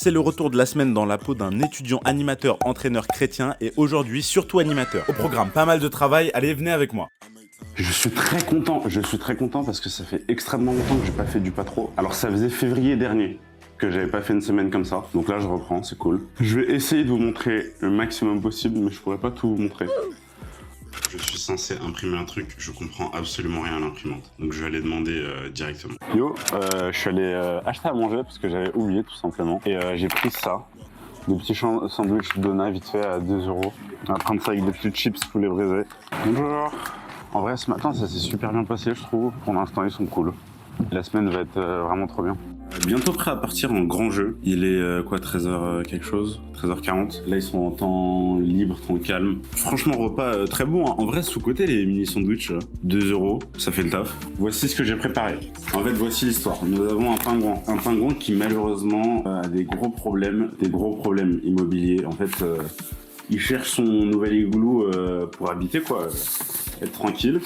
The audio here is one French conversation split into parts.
C'est le retour de la semaine dans la peau d'un étudiant animateur, entraîneur chrétien et aujourd'hui surtout animateur. Au programme, pas mal de travail, allez venez avec moi. Je suis très content parce que ça fait extrêmement longtemps que j'ai pas fait du pas trop. Alors ça faisait février dernier que j'avais pas fait une semaine comme ça. Donc là je reprends, c'est cool. Je vais essayer de vous montrer le maximum possible, mais je pourrais pas tout vous montrer. Je suis censé imprimer un truc, je comprends absolument rien à l'imprimante. Donc je vais aller demander directement. Yo, je suis allé acheter à manger parce que j'avais oublié tout simplement. Et j'ai pris ça. Des petits sandwichs Dona vite fait à 2 €. On va prendre ça avec des petites chips poulet braisé. Bonjour. En vrai, ce matin, ça s'est super bien passé, je trouve. Pour l'instant, ils sont cool. La semaine va être vraiment trop bien. Bientôt prêt à partir en grand jeu. Il est 13h quelque chose, 13h40. Là, ils sont en temps libre, temps calme. Franchement, repas très bon. Hein. En vrai, sous-côté, les mini sandwichs, 2 €, ça fait le taf. Voici ce que j'ai préparé. En fait, voici l'histoire. Nous avons un pingouin. Un pingouin qui, malheureusement, a des gros problèmes immobiliers. En fait, il cherche son nouvel igloo pour habiter, quoi. Être tranquille.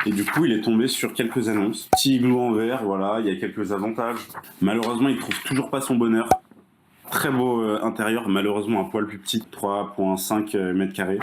Et du coup, il est tombé sur quelques annonces. Petit igloo en verre, voilà, il y a quelques avantages. Malheureusement, il trouve toujours pas son bonheur. Très beau intérieur, malheureusement un poil plus petit, 3,5 mètres carrés.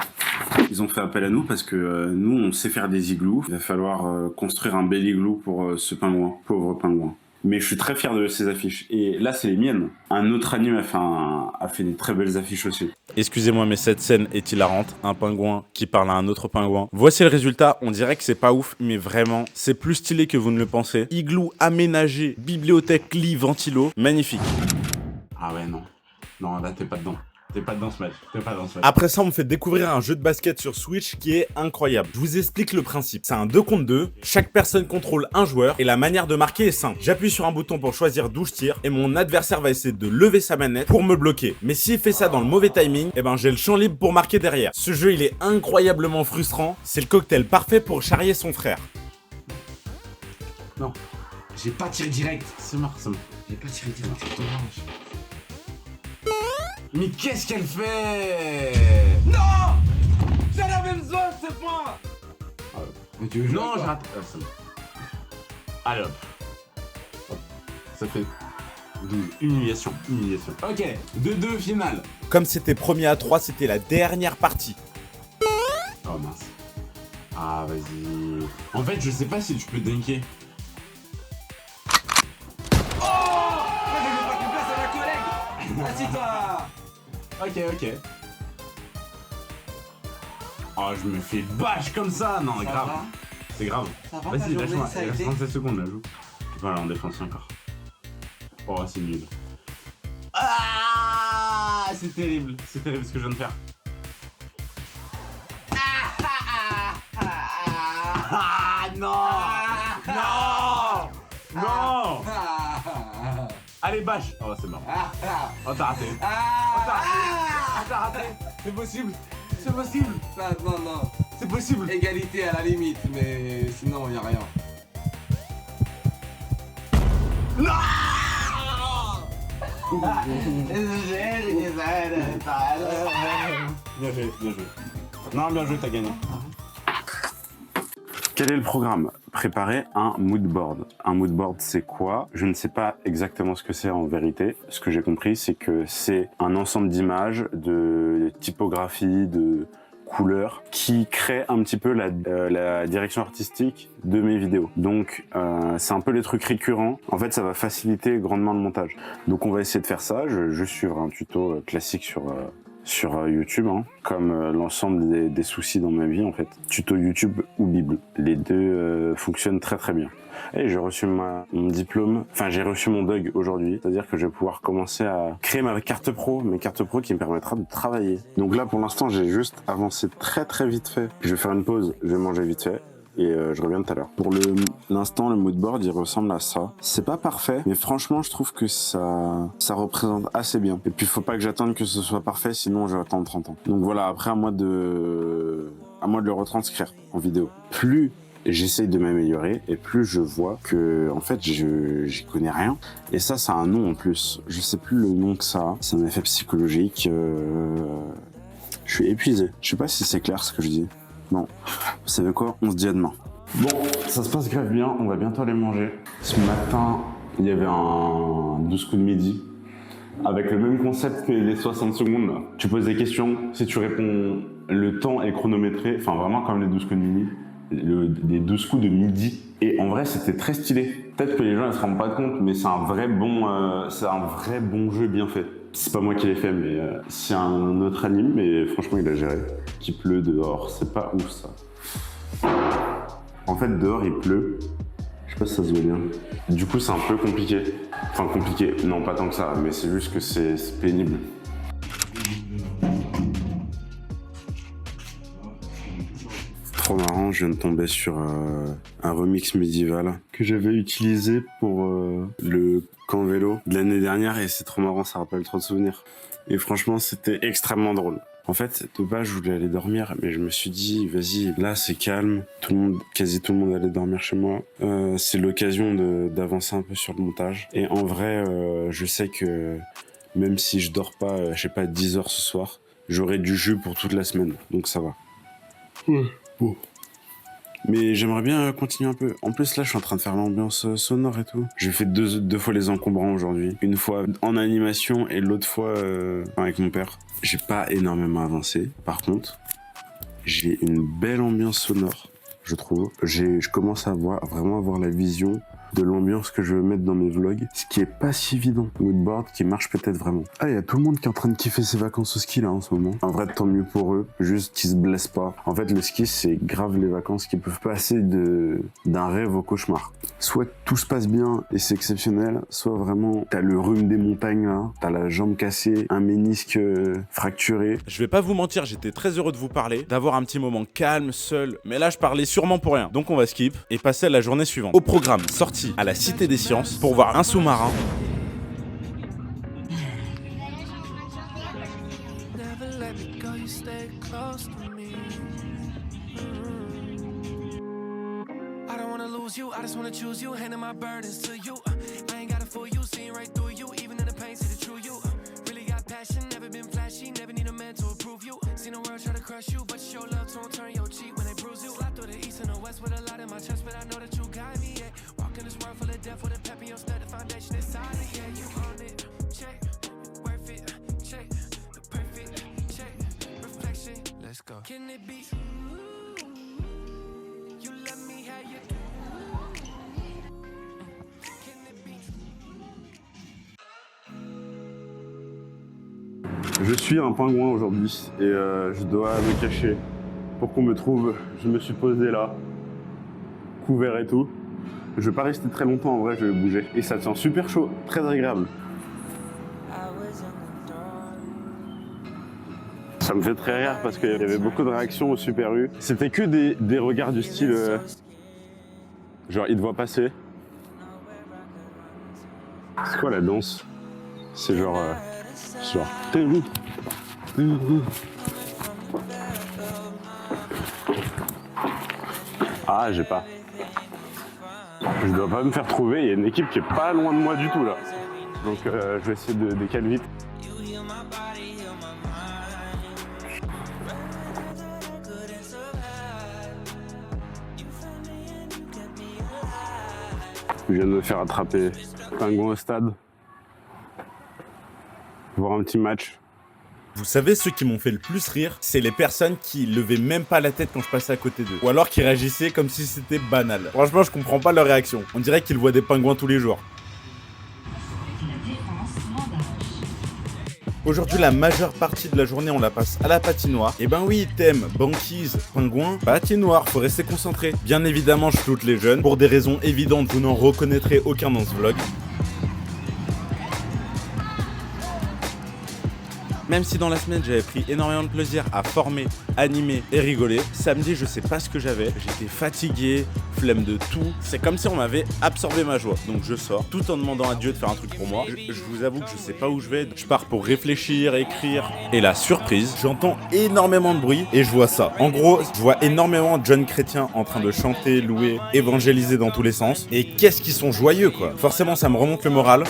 Ils ont fait appel à nous parce que nous, on sait faire des igloos. Il va falloir construire un bel igloo pour ce pingouin, pauvre pingouin. Mais je suis très fier de ces affiches. Et là, c'est les miennes. Un autre anime a fait des très belles affiches aussi. Excusez-moi mais cette scène est hilarante, un pingouin qui parle à un autre pingouin. Voici le résultat, on dirait que c'est pas ouf, mais vraiment, c'est plus stylé que vous ne le pensez. Igloo aménagé, bibliothèque, lit, ventilo, magnifique. Ah ouais, non. Non, là, t'es pas dedans. T'es pas dans ce match. Après ça, on me fait découvrir un jeu de basket sur Switch qui est incroyable. Je vous explique le principe. C'est un 2 contre 2. Chaque personne contrôle un joueur et la manière de marquer est simple. J'appuie sur un bouton pour choisir d'où je tire et mon adversaire va essayer de lever sa manette pour me bloquer. Mais s'il fait ça dans le mauvais timing, eh ben j'ai le champ libre pour marquer derrière. Ce jeu, il est incroyablement frustrant. C'est le cocktail parfait pour charrier son frère. Non. J'ai pas tiré direct. C'est mort. J'ai pas tiré direct. C'est dommage. Mais qu'est-ce qu'elle fait? Non! J'en avais besoin de ce point! Mais tu veux jouer? Non, j'ai raté. Allez hop. Ça fait 12. Humiliation. Ok, 2-2 finale. Comme c'était premier à 3, c'était la dernière partie. Oh mince. Ah vas-y. En fait, je sais pas si tu peux dunker. Oh! Moi je vais pas une place à ma collègue! Assis-toi! Ok. Oh, je me fais bâche comme ça. Non, Ça grave. va? C'est grave. Ça va, Vas-y, ta lâche-moi. journée, ça a Il reste été? 37 secondes, là, joue. Tu peux aller en défense encore. Oh, c'est nul. Ah, c'est terrible ce que je viens de faire. Ah, non. Non. Allez, bâche. Oh, c'est mort. Oh, t'as raté. T'as raté. C'est possible. Non. C'est possible. Égalité à la limite, mais sinon y a rien. Bien joué. Non, bien joué, t'as gagné. Quel est le programme? Préparer un mood board. Un mood board, c'est quoi? Je ne sais pas exactement ce que c'est en vérité. Ce que j'ai compris, c'est que c'est un ensemble d'images, de typographies, de couleurs qui crée un petit peu la direction artistique de mes vidéos. Donc c'est un peu les trucs récurrents. En fait, ça va faciliter grandement le montage. Donc on va essayer de faire ça. Je vais suivre un tuto classique sur YouTube, hein, comme l'ensemble des soucis dans ma vie en fait. Tuto YouTube ou Bible. Les deux fonctionnent très très bien. Et j'ai reçu mon diplôme, enfin j'ai reçu mon DUG aujourd'hui, c'est-à-dire que je vais pouvoir commencer à créer mes cartes pro qui me permettra de travailler. Donc là pour l'instant j'ai juste avancé très très vite fait. Je vais faire une pause, je vais manger vite fait. Et je reviens tout à l'heure. Pour l'instant, le mood board, il ressemble à ça. C'est pas parfait, mais franchement, je trouve que ça représente assez bien. Et puis, faut pas que j'attende que ce soit parfait, sinon je vais attendre 30 ans. Donc voilà, après, à moi de le retranscrire en vidéo. Plus j'essaye de m'améliorer, et plus je vois que, en fait, j'y connais rien. Et ça a un nom en plus. Je sais plus le nom que ça a. C'est un effet psychologique. Je suis épuisé. Je sais pas si c'est clair ce que je dis. Bon, vous savez quoi? On se dit à demain. Bon, ça se passe grave bien, on va bientôt aller manger. Ce matin, il y avait un 12 coups de midi. avec le même concept que les 60 secondes. Là. Tu poses des questions, si tu réponds, le temps est chronométré, enfin vraiment comme les 12 coups de midi, les 12 coups de midi. Et en vrai, c'était très stylé. Peut-être que les gens ne se rendent pas compte, mais c'est un vrai bon jeu bien fait. C'est pas moi qui l'ai fait, mais c'est un autre anime, mais franchement, il a géré. Qu'il pleut dehors, c'est pas ouf ça. En fait, dehors, il pleut. Je sais pas si ça se voit bien. Du coup, c'est un peu compliqué. Enfin, compliqué, non, pas tant que ça, mais c'est juste que c'est pénible. Trop marrant, je viens de tomber sur un remix médiéval que j'avais utilisé pour le camp vélo de l'année dernière et c'est trop marrant, ça rappelle trop de souvenirs. Et franchement, c'était extrêmement drôle. En fait, de base, je voulais aller dormir, mais je me suis dit, vas-y, là, c'est calme. Quasi tout le monde allait dormir chez moi. C'est l'occasion d'avancer un peu sur le montage. Et en vrai, je sais que même si je dors pas, je sais pas, 10 heures ce soir, j'aurai du jus pour toute la semaine. Donc ça va. Bon. Mais j'aimerais bien continuer un peu. En plus, là, je suis en train de faire l'ambiance sonore et tout. J'ai fait deux fois les encombrants aujourd'hui. Une fois en animation et l'autre fois avec mon père. J'ai pas énormément avancé. Par contre, j'ai une belle ambiance sonore, je trouve. Je commence à vraiment avoir la vision de l'ambiance que je veux mettre dans mes vlogs, ce qui est pas si évident. Moodboard qui marche peut-être vraiment. Ah, il y a tout le monde qui est en train de kiffer ses vacances au ski là en ce moment. En vrai, tant mieux pour eux, juste qu'ils se blessent pas. En fait, le ski, c'est grave les vacances qui peuvent passer d'un rêve au cauchemar. Soit tout se passe bien et c'est exceptionnel, soit vraiment t'as le rhume des montagnes là, t'as la jambe cassée, un ménisque fracturé. Je vais pas vous mentir, j'étais très heureux de vous parler, d'avoir un petit moment calme, seul, mais là je parlais sûrement pour rien. Donc on va skip et passer à la journée suivante. Au programme, sortie à la Cité des Sciences pour voir un sous-marin. You, I just wanna choose you, handing my burdens to you. I ain't gotta fool you, seeing right through you, even in the pain, see the true you. Really got passion, never been flashy, never need a man to approve you. Seen the world try to crush you, but you show love to them, turn your cheek when they bruise you. Slide through the east and the west with a lot in my chest, but I know that you got me, yeah. Walk in this world full of death with a pep in your step, the foundation is solid, yeah. You own it, check, worth it, check, the perfect, check, reflection, let's go. Can it be? You let me have you. Je suis un pingouin aujourd'hui et je dois me cacher pour qu'on me trouve. Je me suis posé là, couvert et tout. Je vais pas rester très longtemps en vrai, je vais bouger. Et ça tient super chaud, très agréable. Ça me fait très rire parce qu'il y avait beaucoup de réactions au Super U. C'était que des regards du style genre il te voit passer. C'est quoi la danse? C'est genre ah, j'ai pas. Je dois pas me faire trouver, il y a une équipe qui est pas loin de moi du tout là. Donc je vais essayer de décaler vite. Je viens de me faire attraper. Pingouin au stade. Voir un petit match. Vous savez, ceux qui m'ont fait le plus rire, c'est les personnes qui levaient même pas la tête quand je passais à côté d'eux. Ou alors qui réagissaient comme si c'était banal. Franchement, je comprends pas leur réaction. On dirait qu'ils voient des pingouins tous les jours. Aujourd'hui, la majeure partie de la journée, on la passe à la patinoire. Et ben oui, thème, banquise, pingouin, patinoire, faut rester concentré. Bien évidemment, je floute les jeunes. Pour des raisons évidentes, vous n'en reconnaîtrez aucun dans ce vlog. Même si dans la semaine j'avais pris énormément de plaisir à former, animer et rigoler, samedi je sais pas ce que j'avais, j'étais fatigué, flemme de tout, c'est comme si on m'avait absorbé ma joie. Donc je sors tout en demandant à Dieu de faire un truc pour moi. Je vous avoue que je sais pas où je vais, je pars pour réfléchir, écrire. Et la surprise, j'entends énormément de bruit et je vois ça. En gros, je vois énormément de jeunes chrétiens en train de chanter, louer, évangéliser dans tous les sens. Et qu'est-ce qu'ils sont joyeux quoi. Forcément ça me remonte le moral.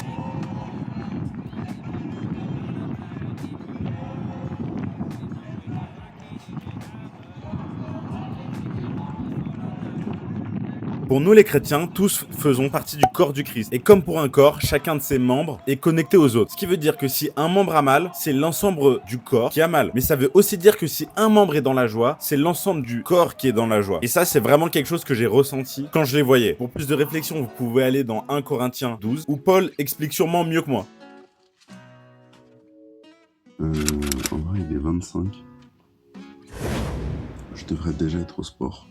Pour Pour nous les chrétiens, tous faisons partie du corps du Christ. Et comme pour un corps, chacun de ses membres est connecté aux autres. Ce qui veut dire que si un membre a mal, c'est l'ensemble du corps qui a mal. Mais ça veut aussi dire que si un membre est dans la joie, c'est l'ensemble du corps qui est dans la joie. Et ça, c'est vraiment quelque chose que j'ai ressenti quand je les voyais. Pour plus de réflexion, vous pouvez aller dans 1 Corinthiens 12, où Paul explique sûrement mieux que moi. En vrai, il est 25. Je devrais déjà être au sport.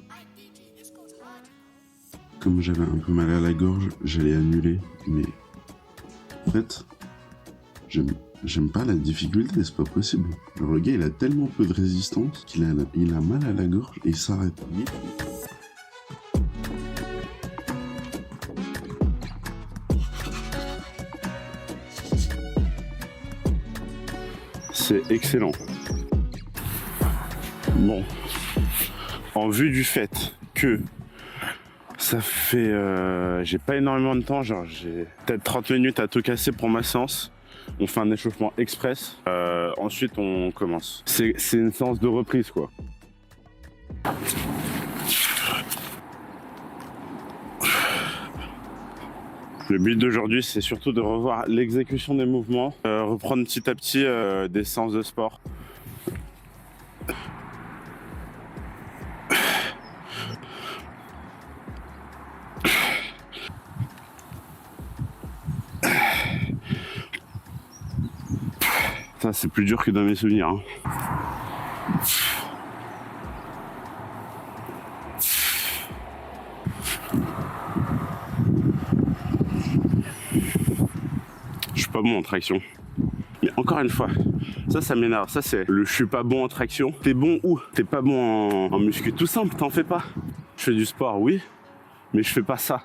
Comme j'avais un peu mal à la gorge, j'allais annuler, mais en fait, j'aime pas la difficulté, c'est pas possible. Genre, le gars, il a tellement peu de résistance qu'il a mal à la gorge et il s'arrête. C'est excellent. Bon, en vue du fait que ça fait... j'ai pas énormément de temps, genre j'ai peut-être 30 minutes à tout casser pour ma séance. On fait un échauffement express, ensuite on commence. C'est une séance de reprise quoi. Le but d'aujourd'hui, c'est surtout de revoir l'exécution des mouvements, reprendre petit à petit des séances de sport. Ça, c'est plus dur que dans mes souvenirs. Hein. Je suis pas bon en traction. Mais encore une fois, ça m'énerve. Ça, c'est le je suis pas bon en traction. T'es bon où? T'es pas bon en muscu. Tout simple, t'en fais pas. Je fais du sport, oui, mais je fais pas ça.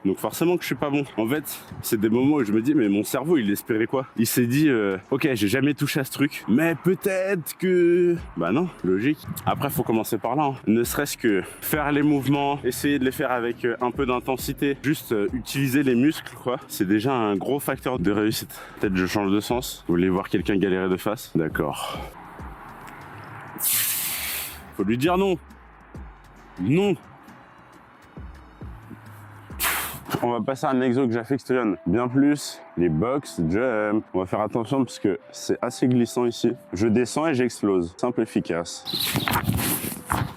Donc forcément que je suis pas bon. En fait, c'est des moments où je me dis, mais mon cerveau, il espérait quoi? Il s'est dit, ok, j'ai jamais touché à ce truc, mais peut-être que... Bah non, logique. Après, faut commencer par là. Hein. Ne serait-ce que faire les mouvements, essayer de les faire avec un peu d'intensité, juste utiliser les muscles, quoi. C'est déjà un gros facteur de réussite. Peut-être je change de sens. Vous voulez voir quelqu'un galérer de face? D'accord. Faut lui dire non. Non. On va passer à un exo que j'affectionne bien plus, les box jump. On va faire attention parce que c'est assez glissant ici. Je descends et j'explose, simple et efficace.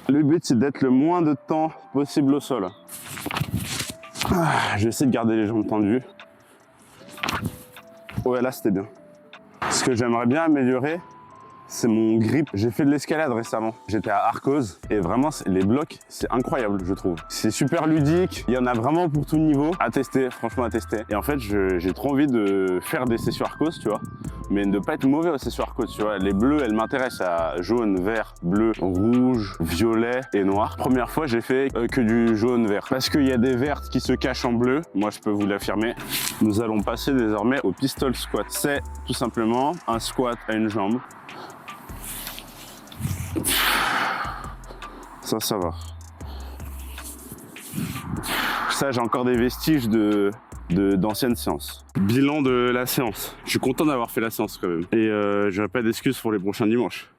Le but c'est d'être le moins de temps possible au sol. Je vais essayer de garder les jambes tendues. Ouais, là c'était bien. Ce que j'aimerais bien améliorer, c'est mon grip. J'ai fait de l'escalade récemment. J'étais à Arcos et vraiment les blocs, c'est incroyable je trouve. C'est super ludique. Il y en a vraiment pour tout niveau. À tester, franchement à tester. Et en fait, j'ai trop envie de faire des sessions Arcos, tu vois. Mais de pas être mauvais aux sessions Arcos, tu vois. Les bleus, elles m'intéressent à jaune, vert, bleu, rouge, violet et noir. Première fois, j'ai fait que du jaune, vert. Parce qu'il y a des vertes qui se cachent en bleu. Moi, je peux vous l'affirmer. Nous allons passer désormais au pistol squat. C'est tout simplement un squat à une jambe. Ça va. Ça, j'ai encore des vestiges d'anciennes séances. Bilan de la séance. Je suis content d'avoir fait la séance quand même. Et j'aurai pas d'excuses pour les prochains dimanches.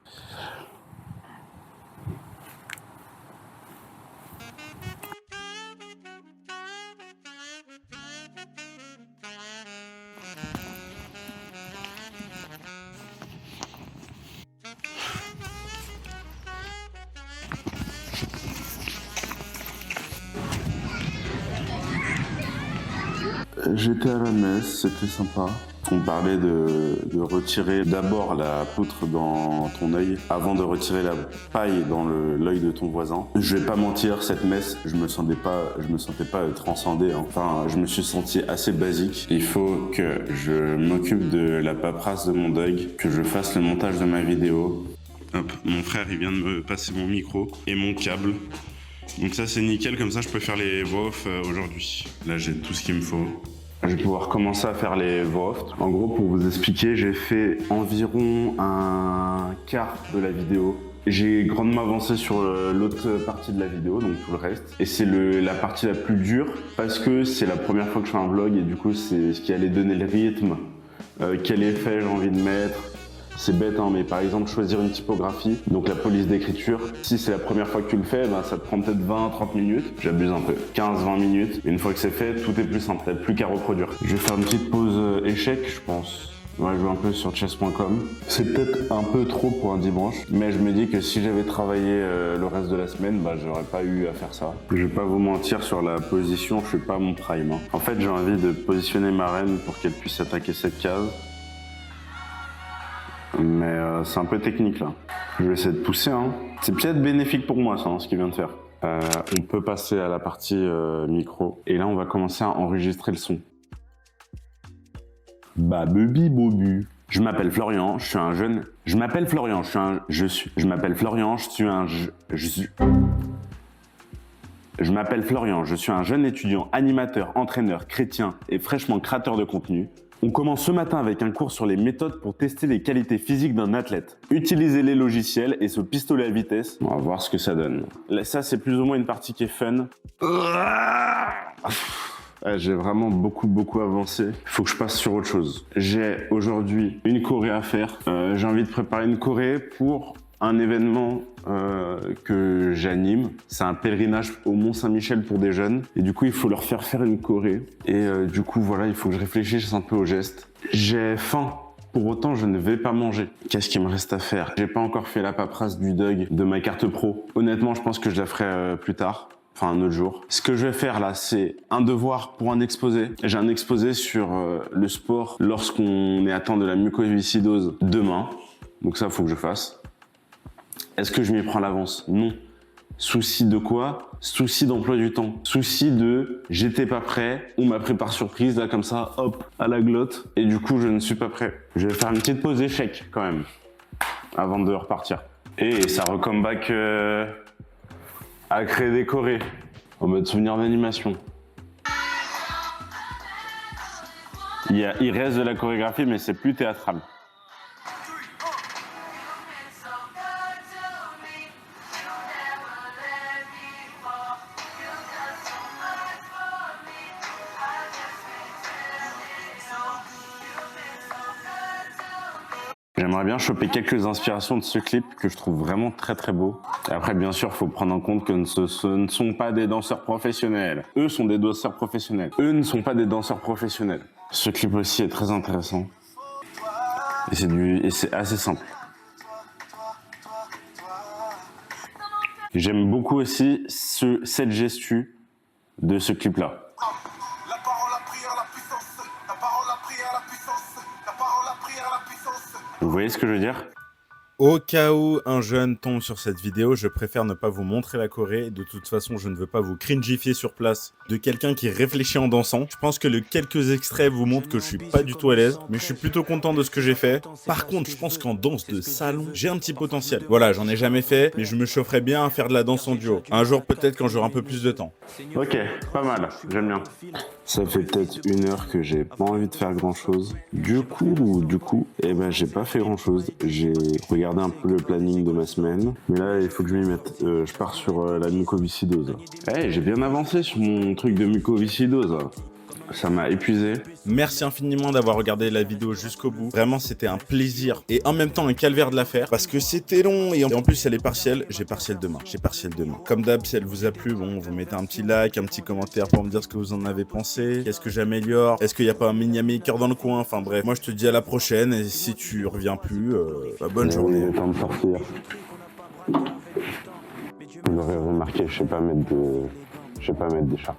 J'étais à la messe, c'était sympa. On parlait de retirer d'abord la poutre dans ton œil avant de retirer la paille dans l'œil de ton voisin. Je vais pas mentir, cette messe, je me sentais pas transcendé. Hein. Enfin, je me suis senti assez basique. Il faut que je m'occupe de la paperasse de mon deuil, que je fasse le montage de ma vidéo. Hop, mon frère, il vient de me passer mon micro et mon câble. Donc ça, c'est nickel, comme ça, je peux faire les voix off aujourd'hui. Là, j'ai tout ce qu'il me faut. Je vais pouvoir commencer à faire les voix off. En gros, pour vous expliquer, j'ai fait environ un quart de la vidéo. J'ai grandement avancé sur l'autre partie de la vidéo, donc tout le reste. Et c'est la partie la plus dure parce que c'est la première fois que je fais un vlog et du coup, c'est ce qui allait donner le rythme, quel effet j'ai envie de mettre, C'est bête, hein, mais par exemple, choisir une typographie, donc la police d'écriture. Si c'est la première fois que tu le fais, ben, ça te prend peut-être 20-30 minutes. J'abuse un peu. 15-20 minutes. Une fois que c'est fait, tout est plus simple. T'as plus qu'à reproduire. Je vais faire une petite pause échec, je pense. On va jouer un peu sur chess.com. C'est peut-être un peu trop pour un dimanche, mais je me dis que si j'avais travaillé le reste de la semaine, bah, j'aurais pas eu à faire ça. Je vais pas vous mentir sur la position, je suis pas à mon prime. Hein. En fait, j'ai envie de positionner ma reine pour qu'elle puisse attaquer cette case. Mais c'est un peu technique là. Je vais essayer de pousser. Hein. C'est peut-être bénéfique pour moi ça, hein, ce qu'il vient de faire. On peut passer à la partie micro. Et là, on va commencer à enregistrer le son. Bah, bubi bobu. Je m'appelle Florian, je suis un jeune. Je m'appelle Florian, je m'appelle Florian, je suis un. Je m'appelle Florian, je suis un jeune étudiant, animateur, entraîneur, chrétien et fraîchement créateur de contenu. On commence ce matin avec un cours sur les méthodes pour tester les qualités physiques d'un athlète. Utilisez les logiciels et ce pistolet à vitesse. On va voir ce que ça donne. Là, ça, c'est plus ou moins une partie qui est fun. J'ai vraiment beaucoup avancé. Il faut que je passe sur autre chose. J'ai aujourd'hui une choré à faire. J'ai envie de préparer une choré pour un événement que j'anime. C'est un pèlerinage au Mont-Saint-Michel pour des jeunes. Et du coup, il faut leur faire faire une choré. Et du coup, voilà, il faut que je réfléchisse un peu aux gestes. J'ai faim. Pour autant, je ne vais pas manger. Qu'est-ce qu'il me reste à faire? J'ai pas encore fait la paperasse du DUG de ma carte pro. Honnêtement, je pense que je la ferai plus tard. Enfin, un autre jour. Ce que je vais faire là, c'est un devoir pour un exposé. J'ai un exposé sur le sport lorsqu'on est atteint de la mucoviscidose demain. Donc ça, il faut que je fasse. Est-ce que je m'y prends à l'avance? Non. Souci de quoi? Souci d'emploi du temps. Souci de j'étais pas prêt, on m'a pris par surprise, là comme ça, hop, à la glotte. Et du coup, je ne suis pas prêt. Je vais faire une petite pause échec quand même, avant de repartir. Et ça recomeback à créer des chorés, en mode souvenir d'animation. Il reste de la chorégraphie, mais c'est plus théâtral. J'aimerais bien choper quelques inspirations de ce clip que je trouve vraiment très beau. Et après, bien sûr, il faut prendre en compte que ce ne sont pas des danseurs professionnels. Eux sont des danseurs professionnels. Eux ne sont pas des danseurs professionnels. Ce clip aussi est très intéressant. Et c'est assez simple. J'aime beaucoup aussi cette gestu de ce clip-là. Vous voyez ce que je veux dire? Au cas où un jeune tombe sur cette vidéo, je préfère ne pas vous montrer la choré. De toute façon, je ne veux pas vous cringifier sur place de quelqu'un qui réfléchit en dansant. Je pense que les quelques extraits vous montrent que je suis pas du tout à l'aise, mais je suis plutôt content de ce que j'ai fait. Par contre, je pense qu'en danse de salon, j'ai un petit potentiel. Voilà, j'en ai jamais fait, mais je me chaufferais bien à faire de la danse en duo. Un jour peut-être quand j'aurai un peu plus de temps. Ok, pas mal, j'aime bien. Ça fait peut-être 1 heure que j'ai pas envie de faire grand chose. Du coup, eh ben j'ai pas fait grand chose. J'ai regardé un peu le planning de ma semaine, mais là il faut que je m'y mette. Je pars sur la mucoviscidose. Eh, j'ai bien avancé sur mon truc de mucoviscidose. Ça m'a épuisé. Merci infiniment d'avoir regardé la vidéo jusqu'au bout. Vraiment, c'était un plaisir et en même temps un calvaire de la faire parce que c'était long et en plus elle est partielle. J'ai partielle demain. Comme d'hab, si elle vous a plu, bon, vous mettez un petit like, un petit commentaire pour me dire ce que vous en avez pensé. Qu'est-ce que j'améliore? Est-ce qu'il n'y a pas un mini maker dans le coin? Enfin bref, moi je te dis à la prochaine et si tu reviens plus, bonne journée. Il est temps de sortir. Vous aurez remarqué, je sais pas mettre d'écharpe.